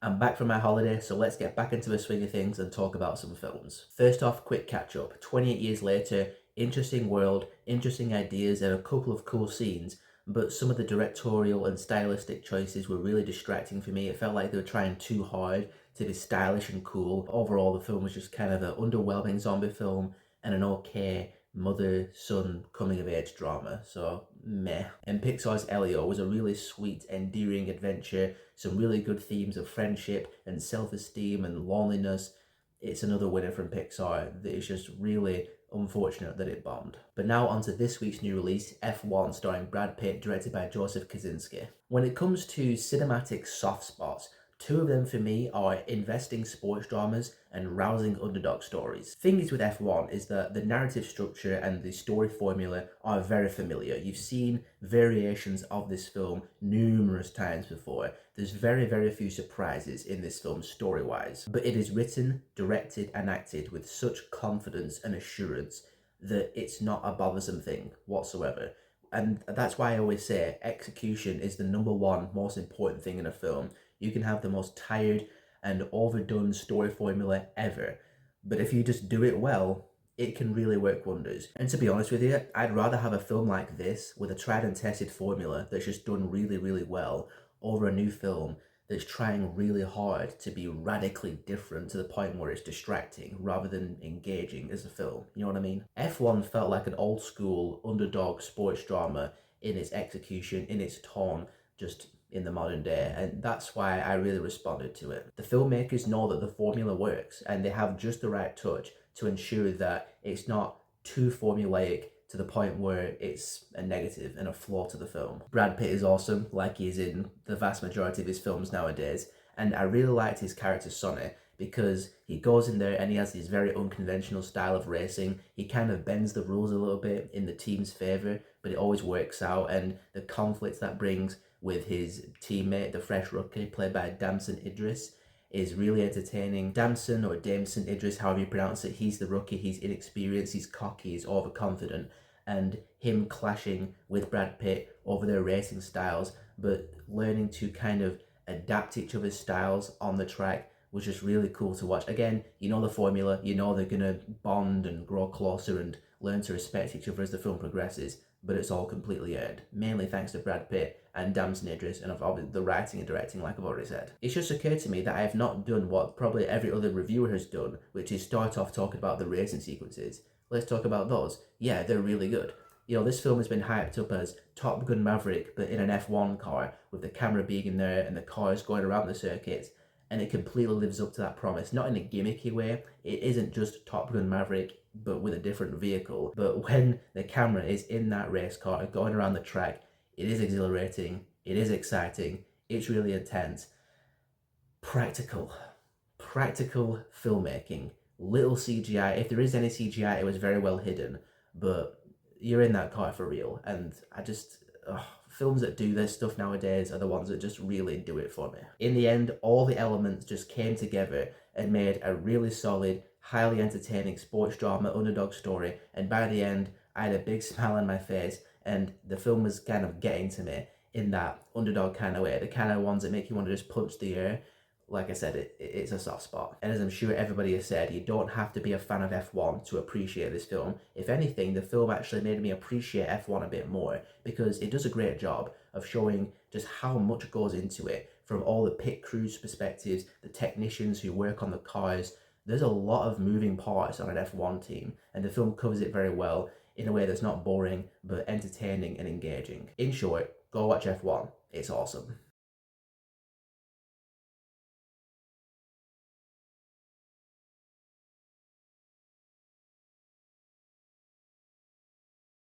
I'm back from my holiday, so let's get back into the swing of things and talk about some films. First off, quick catch up. 28 years later, interesting world, interesting ideas, and a couple of cool scenes, but some of the directorial and stylistic choices were really distracting for me. It felt like they were trying too hard to be stylish and cool. Overall, the film was just kind of an underwhelming zombie film and an okay mother-son coming-of-age drama, so meh. And Pixar's Elio was a really sweet, endearing adventure, some really good themes of friendship and self-esteem and loneliness. It's another winner from Pixar that is just really unfortunate that it bombed. But now onto this week's new release, F1, starring Brad Pitt, directed by Joseph Kosinski. When it comes to cinematic soft spots, two of them for me are investing sports dramas and rousing underdog stories. Thing is with F1 is that the narrative structure and the story formula are very familiar. You've seen variations of this film numerous times before. There's very, very few surprises in this film story-wise, but it is written, directed, and acted with such confidence and assurance that it's not a bothersome thing whatsoever. And that's why I always say execution is the number one most important thing in a film. You can have the most tired and overdone story formula ever, but if you just do it well, it can really work wonders. And to be honest with you, I'd rather have a film like this with a tried and tested formula that's just done really, really well over a new film that's trying really hard to be radically different to the point where it's distracting rather than engaging as a film. You know what I mean? F1 felt like an old school underdog sports drama in its execution, in its tone, just in the modern day, and that's why I really responded to it. The filmmakers know that the formula works and they have just the right touch to ensure that it's not too formulaic to the point where it's a negative and a flaw to the film. Brad Pitt is awesome, like he is in the vast majority of his films nowadays, and I really liked his character Sonny because he goes in there and he has this very unconventional style of racing. He kind of bends the rules a little bit in the team's favor, but it always works out, and the conflict that brings with his teammate, the fresh rookie, played by Damson Idris, is really entertaining. Damson or Damson Idris, however you pronounce it, he's the rookie, he's inexperienced, he's cocky, he's overconfident, and him clashing with Brad Pitt over their racing styles, but learning to kind of adapt each other's styles on the track was just really cool to watch. Again, you know the formula, you know they're gonna bond and grow closer and learn to respect each other as the film progresses, but it's all completely earned, mainly thanks to Brad Pitt and Damson Idris and of the writing and directing, like I've already said. It's just occurred to me that I have not done what probably every other reviewer has done, which is start off talking about the racing sequences. Let's talk about those. Yeah, they're really good. You know, this film has been hyped up as Top Gun Maverick, but in an F1 car, with the camera being in there and the cars going around the circuits, and it completely lives up to that promise. Not in a gimmicky way, it isn't just Top Gun Maverick, but with a different vehicle. But when the camera is in that race car going around the track, it is exhilarating, it is exciting, it's really intense. Practical filmmaking, little CGI. If there is any CGI, it was very well hidden, but you're in that car for real. And I just, films that do this stuff nowadays are the ones that just really do it for me. In the end, all the elements just came together and made a really solid, highly entertaining sports drama underdog story, and by the end, I had a big smile on my face, and the film was kind of getting to me in that underdog kind of way, the kind of ones that make you want to just punch the air. Like I said, it's a soft spot. And as I'm sure everybody has said, you don't have to be a fan of F1 to appreciate this film. If anything, the film actually made me appreciate F1 a bit more because it does a great job of showing just how much goes into it, from all the pit crews' perspectives, the technicians who work on the cars. There's a lot of moving parts on an F1 team, and the film covers it very well in a way that's not boring, but entertaining and engaging. In short, go watch F1. It's awesome.